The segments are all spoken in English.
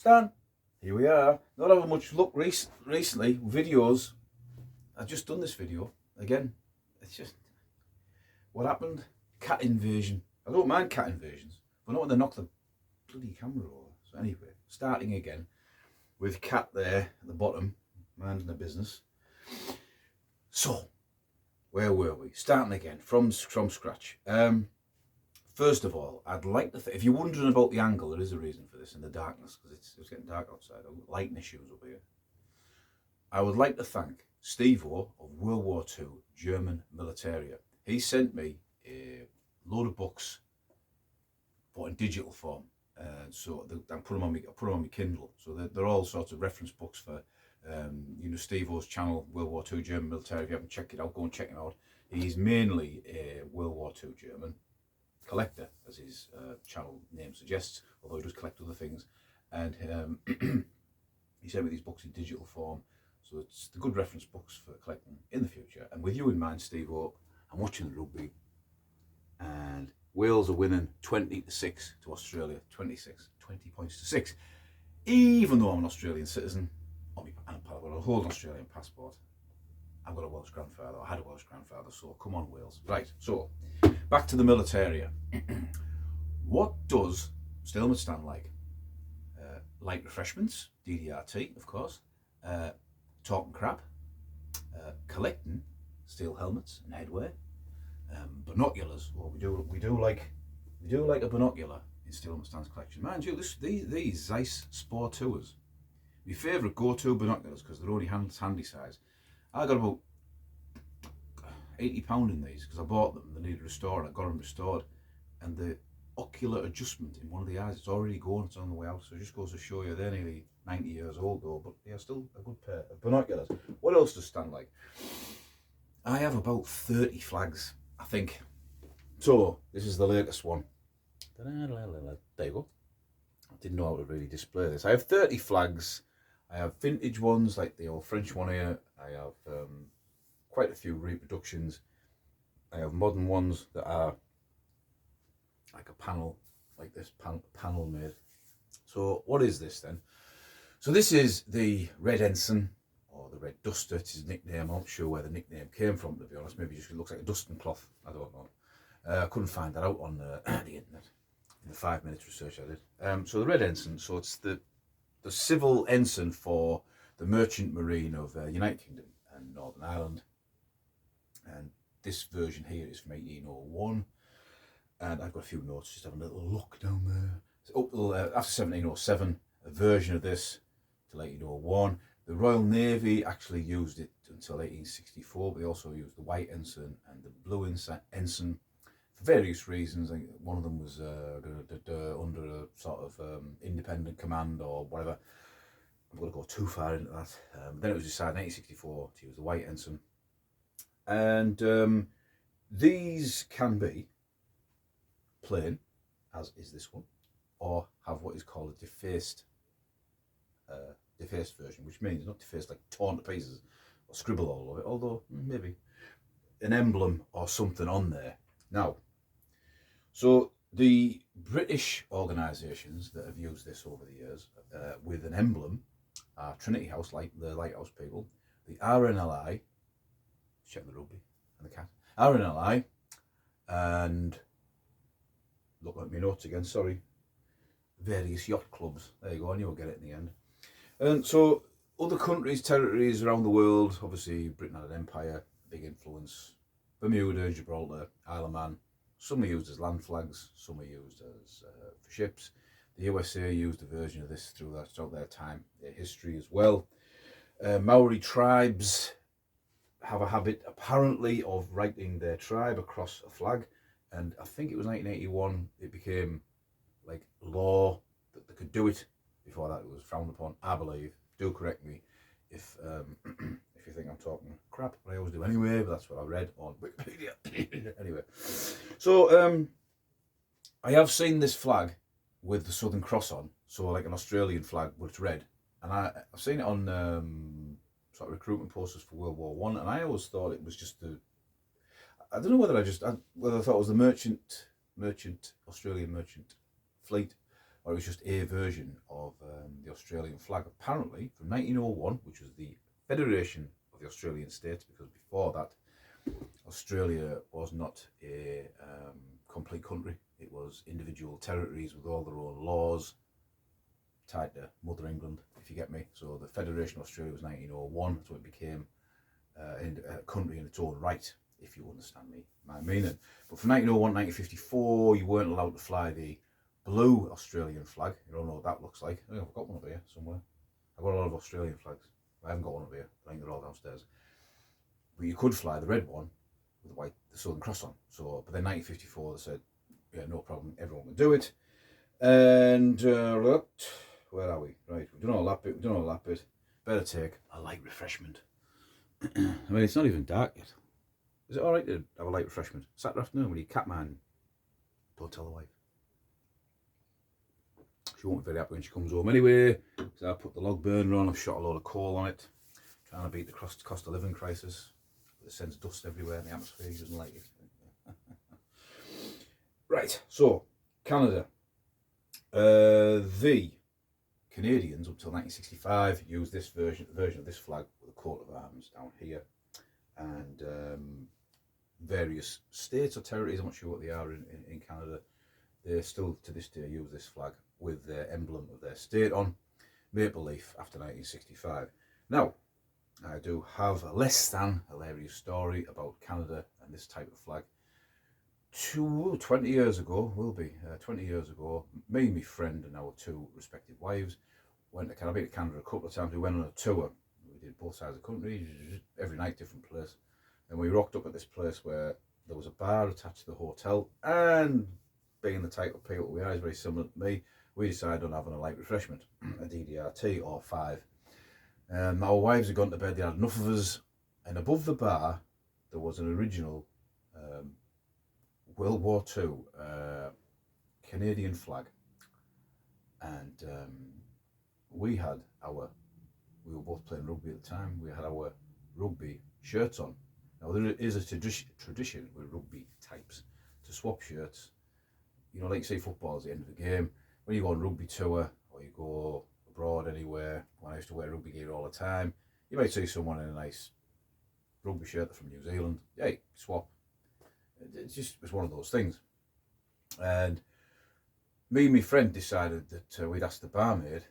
Stan, here we are. Not having much luck recently. Videos. I've just done this video again. It's just what happened. Cat invasion. I don't mind cat invasions, but not when they knock the bloody camera over. So anyway, starting again with Cat there at the bottom, minding the business. So, where were we? Starting again from scratch. First of all, I'd like to if you're wondering about the angle, there is a reason for this in the darkness, because it's getting dark outside. I've got lighting issues up here. I would like to thank Steve-O of World War II German Militaria. He sent me a load of books, but in digital form. So I put them on my Kindle. So they're all sorts of reference books for Steve-O's channel, World War II German Military. If you haven't checked it out, go and check it out. He's mainly a World War II German collector, as his channel name suggests, although he does collect other things. And he sent me these books in digital form, so it's the good reference books for collecting in the future. And with you in mind, Steve-O, I'm watching the rugby, and Wales are winning 20-6 to Australia. 20 points to 6. Even though I'm an Australian citizen, I've got a whole Australian passport. I've got a Welsh grandfather. I had a Welsh grandfather, so come on, Wales. Right, so back to the Militaria. What does Stalemate stand like? Light refreshments, DDRT, of course. Talking crap. Collecting steel helmets and headwear. Binoculars. Well, we do like a binocular in Stalemate Stan's collection. Mind you, these Zeiss Sport Tours. My favourite go-to binoculars, because they're only handy size. I got about £80 in these because I bought them. They needed restored. I got them restored, and the ocular adjustment in one of the eyes, it's already gone. It's on the way out. So it just goes to show you they're nearly 90 years old though, but they're still a good pair of binoculars. What else does Stan like? I have about 30 flags, I think. So this is the latest one. There you go. I didn't know how to really display this. I have 30 flags. I have vintage ones like the old French one here. I have quite a few reproductions. I have modern ones that are like a panel, like this panel made. So what is this then? So this is the Red Ensign, or the Red Duster. It's his nickname. I'm not sure where the nickname came from, to be honest. Maybe just looks like a dusting cloth. I don't know. I couldn't find that out on the internet in the 5 minutes research I did. So the Red Ensign. So it's the civil ensign for the Merchant Marine of United Kingdom and Northern Ireland. And this version here is from 1801. And I've got a few notes, just having a little look down there. So after 1707, a version of this till 1801. The Royal Navy actually used it until 1864, but they also used the white ensign and the blue ensign for various reasons. I think one of them was under a sort of independent command or whatever. I'm going to go too far into that. Then it was decided in 1864 to use the white ensign. And these can be plain, as is this one, or have what is called a defaced version, which means not defaced like torn to pieces or scribble all over it, although maybe an emblem or something on there. Now, so the British organisations that have used this over the years with an emblem are Trinity House, like the Lighthouse people, the RNLI, check the rugby and the cat, RNLI, and look at my notes again, sorry, various yacht clubs. There you go, I knew I'd get it in the end. And so other countries, territories around the world, obviously Britain had an empire, big influence. Bermuda, Gibraltar, Isle of Man, some are used as land flags, some are used as for ships. The USA used a version of this throughout their time, their history as well. Maori tribes have a habit apparently of writing their tribe across a flag, and I think it was 1981 it became like law that they could do it. Before that it was frowned upon, I believe. Do correct me if you think I'm talking crap, but I always do anyway, but that's what I read on Wikipedia. Anyway, so I have seen this flag with the Southern Cross on, so like an Australian flag, but it's red, and I've seen it on sort of recruitment posters for World War One, and I always thought it was just I don't know whether I thought it was the Australian merchant fleet, or it was just a version of the Australian flag. Apparently, from 1901, which was the Federation of the Australian States, because before that, Australia was not a complete country. It was individual territories with all their own laws, tied to Mother England, if you get me. So the Federation of Australia was 1901, so it became a country in its own right, if you understand my meaning. But from 1901 1954, you weren't allowed to fly the blue Australian flag. You don't know what that looks like. I think I've got one over here somewhere. I've got a lot of Australian flags. I haven't got one over here. I think they're all downstairs. But you could fly the red one with the Southern Cross on. So, but then 1954 they said, yeah, no problem, everyone can do it. And where are we? Right, we've done all that bit. Better take a light refreshment. I mean, it's not even dark yet. Is it all right to have a light refreshment Saturday afternoon when you cat man? Don't tell the wife. She won't be very happy when she comes home anyway. So I put the log burner on. I've shot a load of coal on it, trying to beat the cost of living crisis. It sends dust everywhere in the atmosphere. He doesn't like it. Right, so Canada. The Canadians up till 1965 used this version of this flag with a coat of arms down here, and various states or territories, I'm not sure what they are in Canada, they still to this day use this flag with their emblem of their state on, maple leaf, after 1965. Now, I do have a less than hilarious story about Canada and this type of flag. 20 years ago, 20 years ago, me and my friend and our two respective wives went to Canada. I've been to Canada a couple of times. We went on a tour. We did both sides of the country, every night different place. And we rocked up at this place where there was a bar attached to the hotel, and being the type of people we are, is very similar to me, we decided on having a light refreshment, a DDRT or 5. Our wives had gone to bed, they had enough of us, and above the bar there was an original World War II Canadian flag, and we were both playing rugby at the time, we had our rugby shirts on. Now there is a tradition with rugby types to swap shirts, you know, like you say football at the end of the game, when you go on rugby tour or you go abroad anywhere. When I used to wear rugby gear all the time, you might see someone in a nice rugby shirt from New Zealand, hey, swap. It's one of those things. And me and my friend decided that we'd ask the barmaid,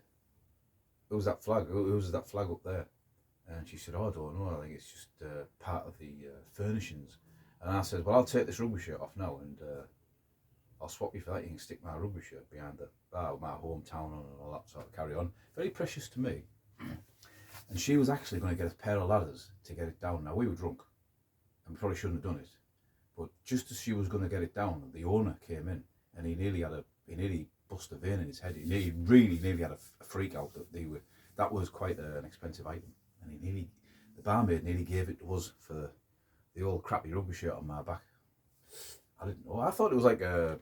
who's that flag? Who's that flag up there? And she said, oh, I don't know, I think it's just part of the furnishings. And I said, well, I'll take this rugby shirt off now, and I'll swap you for that. You can stick my rugby shirt behind the bar with my hometown on and all that sort of carry on. Very precious to me. And she was actually going to get a pair of ladders to get it down. Now, we were drunk, and we probably shouldn't have done it. But just as she was going to get it down, the owner came in, and he nearly bust a vein in his head. He really nearly had a freak out that was quite an expensive item. And the barmaid nearly gave it to us for the old crappy rugby shirt on my back. I didn't know. I thought it was like I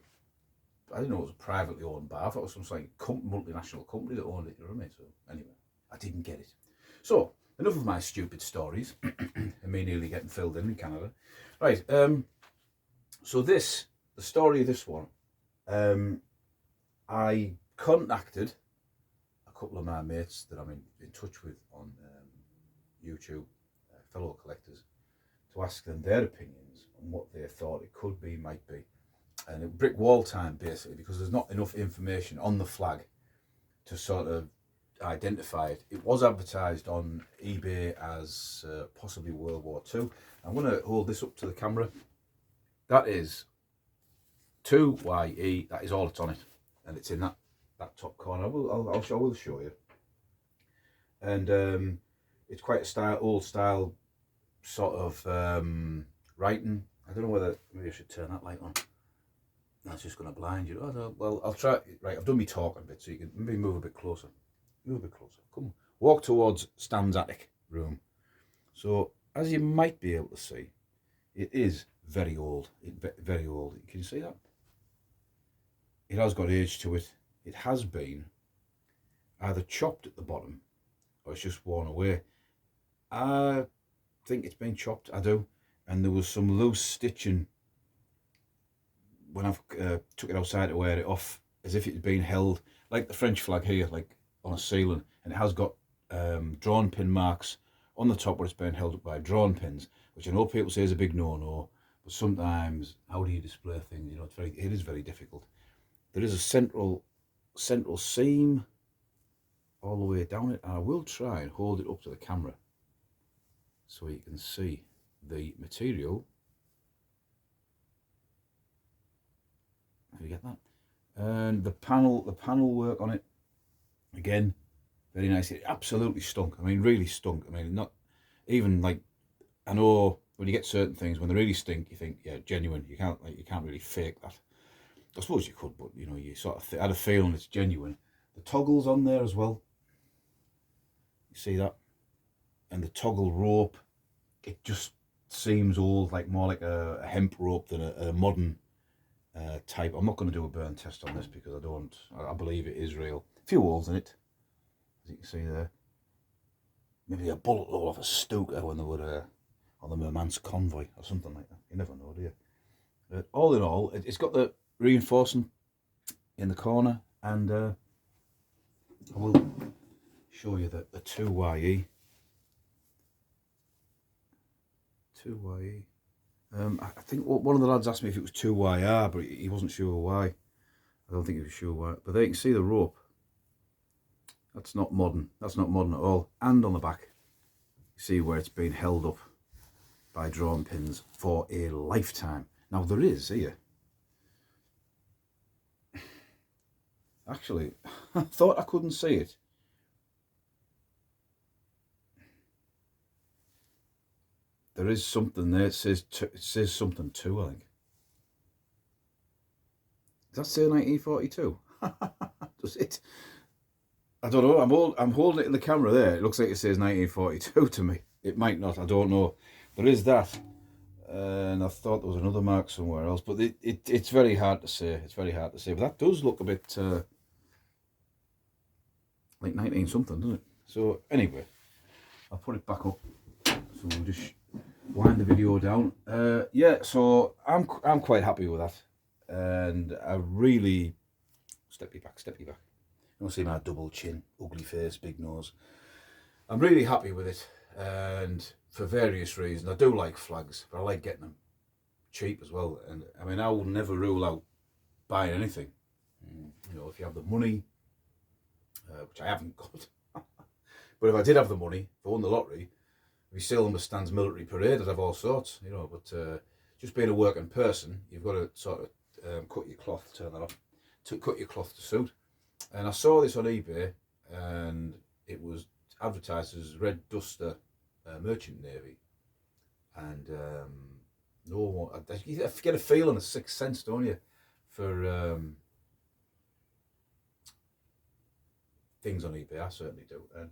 didn't know it was a privately owned bar. I thought it was some sort of multinational company that owned it, you know what I mean? So anyway, I didn't get it. So, enough of my stupid stories and me nearly getting filled in Canada. Right, so the story of this one, I contacted a couple of my mates that I'm in touch with on YouTube, fellow collectors, to ask them their opinions on what they thought it could be, might be. And it brick wall time, basically, because there's not enough information on the flag to sort of identify it. It was advertised on eBay as possibly World War II. I'm going to hold this up to the camera. That is 2YE, that is all that's on it. And it's in that top corner. I will show you. And it's quite a old style sort of writing. I don't know whether, maybe I should turn that light on. That's just going to blind you. Oh, no, well, I'll try. Right, I've done me talking a bit, so you can maybe move a bit closer. Move a bit closer. Come on. Walk towards Stan's attic room. So, as you might be able to see, it is very old. Very old. Can you see that? It has got age to it. It has been either chopped at the bottom or it's just worn away. I think it's been chopped, I do. And there was some loose stitching when I've took it outside to wear it off, as if it had been held, like the French flag here, like on a ceiling, and it has got drawn pin marks on the top where it's being held up by drawn pins, which I know people say is a big no-no, but sometimes how do you display things? You know, it is very difficult. There is a central seam all the way down it, and I will try and hold it up to the camera so you can see the material. Can you get that? And the panel work on it, again, very nice. It absolutely stunk. I mean, really stunk. I mean, not even like, I know when you get certain things, when they really stink, you think, yeah, genuine. You can't really fake that. I suppose you could, but you know, you sort of had a feeling it's genuine. The toggles on there as well. You see that? And the toggle rope, it just seems old, like more like a hemp rope than a modern type. I'm not going to do a burn test on this because I believe it is real. A few holes in it, as you can see there. Maybe a bullet hole off a Stuka when they were on the Murmansk convoy or something like that. You never know, do you? But all in all, it's got the reinforcing in the corner, and I will show you the 2YE. 2YE. I think one of the lads asked me if it was 2YR, but he wasn't sure why. I don't think he was sure why. But there you can see the rope. That's not modern. That's not modern at all. And on the back, you see where it's been held up by drawn pins for a lifetime. Now there is here. Actually, I thought I couldn't see it. There is something there. It says something too, I think. Does that say 1942? Does it? I don't know. I'm holding it in the camera there. It looks like it says 1942 to me. It might not. I don't know. There is that. And I thought there was another mark somewhere else, but it's very hard to say. It's very hard to say. But that does look a bit like 19 something, doesn't it? So anyway, I'll put it back up. So we'll just wind the video down. Yeah, so I'm quite happy with that, and I really step you back. You don't see my double chin, ugly face, big nose. I'm really happy with it, and for various reasons. I do like flags, but I like getting them cheap as well. And I mean, I will never rule out buying anything. You know, if you have the money, which I haven't got, but if I did have the money, if I won the lottery, we still understands military parade. I'd have all sorts, you know. But just being a working person, you've got to sort of cut your cloth, turn that off, to cut your cloth to suit. And I saw this on eBay, and it was advertised as Red Duster Merchant Navy. And no one, you get a feeling, a sixth sense, don't you, for things on eBay. I certainly do. And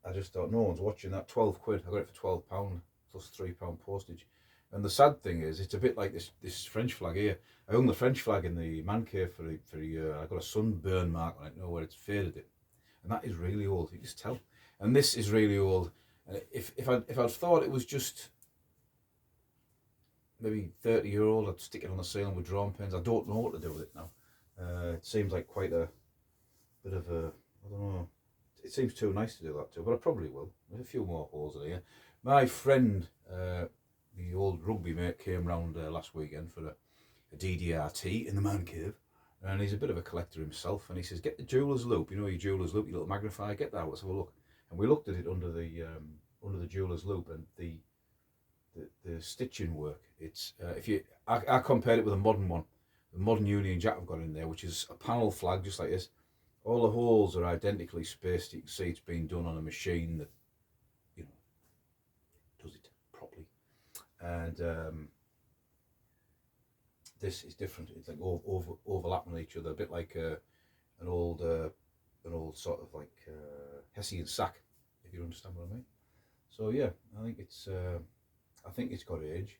I just thought, no one's watching that. 12 quid. I got it for £12 plus £3 postage. And the sad thing is, it's a bit like this French flag here. I hung the French flag in the man cave for a year. I got a sunburn mark on it, where it's faded it. And that is really old. You just tell. And this is really old. And if I'd thought it was just maybe 30-year-old, I'd stick it on the ceiling with drawn pins. I don't know what to do with it now. It seems like quite a bit of a, I don't know. It seems too nice to do that too, but I probably will. There's a few more holes in here. My friend, the old rugby mate, came round last weekend for a DDRT in the man cave, and he's a bit of a collector himself. And he says, "Get the jeweler's loop. You know your jeweler's loop, your little magnifier. Get that. Let's have a look." And we looked at it under the jeweler's loop, and the stitching work. It's I compared it with a modern one, the modern Union Jack I've got in there, which is a panel flag just like this. All the holes are identically spaced. You can see it's been done on a machine that, you know, does it properly. And this is different. It's like overlapping on each other, a bit like an old sort of like Hessian sack, if you understand what I mean. So yeah, I think it's got age.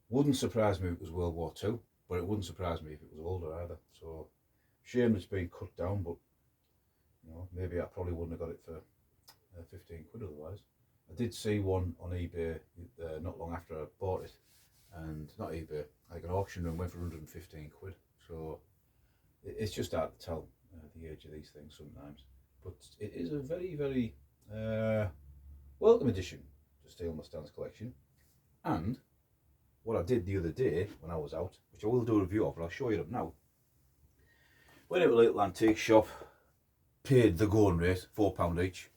Wouldn't surprise me if it was World War II, but it wouldn't surprise me if it was older either. So shame it's been cut down, but you know, maybe I probably wouldn't have got it for 15 quid otherwise. I did see one on eBay not long after I bought it, and not eBay, like an auction room, went for 115 quid. So it's just hard to tell. the age of these things sometimes. But it is a very, very welcome addition to Steel Mustangs collection. And what I did the other day when I was out, which I will do a review of, but I'll show you up now. Went into a little antique shop, paid the going rate, £4 each.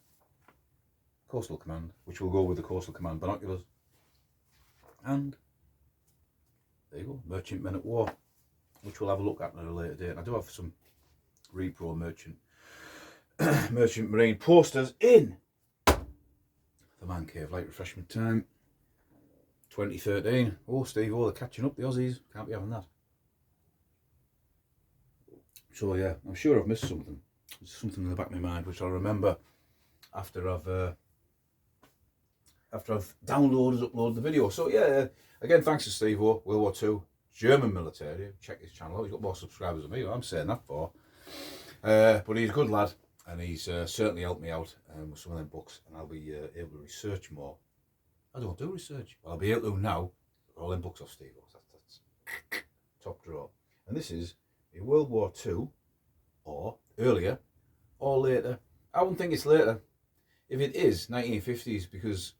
Coastal Command, which will go with the Coastal Command binoculars. And there you go, Merchant Men at War, which we'll have a look at at a later date. And I do have some repro Merchant Marine posters in the Man Cave Light Refreshment Time 2013. Oh, Steve, they're catching up, the Aussies. Can't be having that. So yeah, I'm sure I've missed something. There's something in the back of my mind which I'll remember after I've downloaded, uploaded the video. So yeah, again, thanks to Steve O, World War II, German military. Check his channel out. He's got more subscribers than me. I'm saying that for. But he's a good lad, and he's certainly helped me out with some of them books, and I'll be able to research more. I don't do research. Well, I'll be able to now. All them books off Steve O. That's top drawer. And this is a World War II, or earlier, or later. I wouldn't think it's later. If it is 1950s, because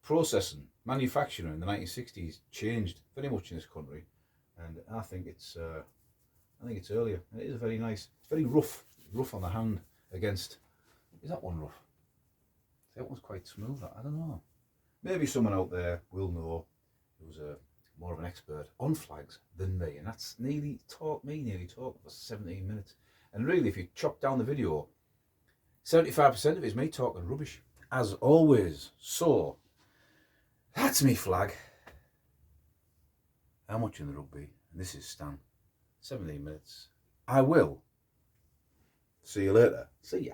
processing, manufacturing in the 1960s changed very much in this country, and I think it's earlier. And it is very nice. It's very rough on the hand against. Is that one rough? That one's quite smooth. I don't know. Maybe someone out there will know who's more of an expert on flags than me, and that's nearly talking for 17 minutes. And really, if you chop down the video, 75% of it is me talking rubbish, as always. So that's me flag. How much in the rugby? And this is Stan. 17 minutes. I will see you later. See ya.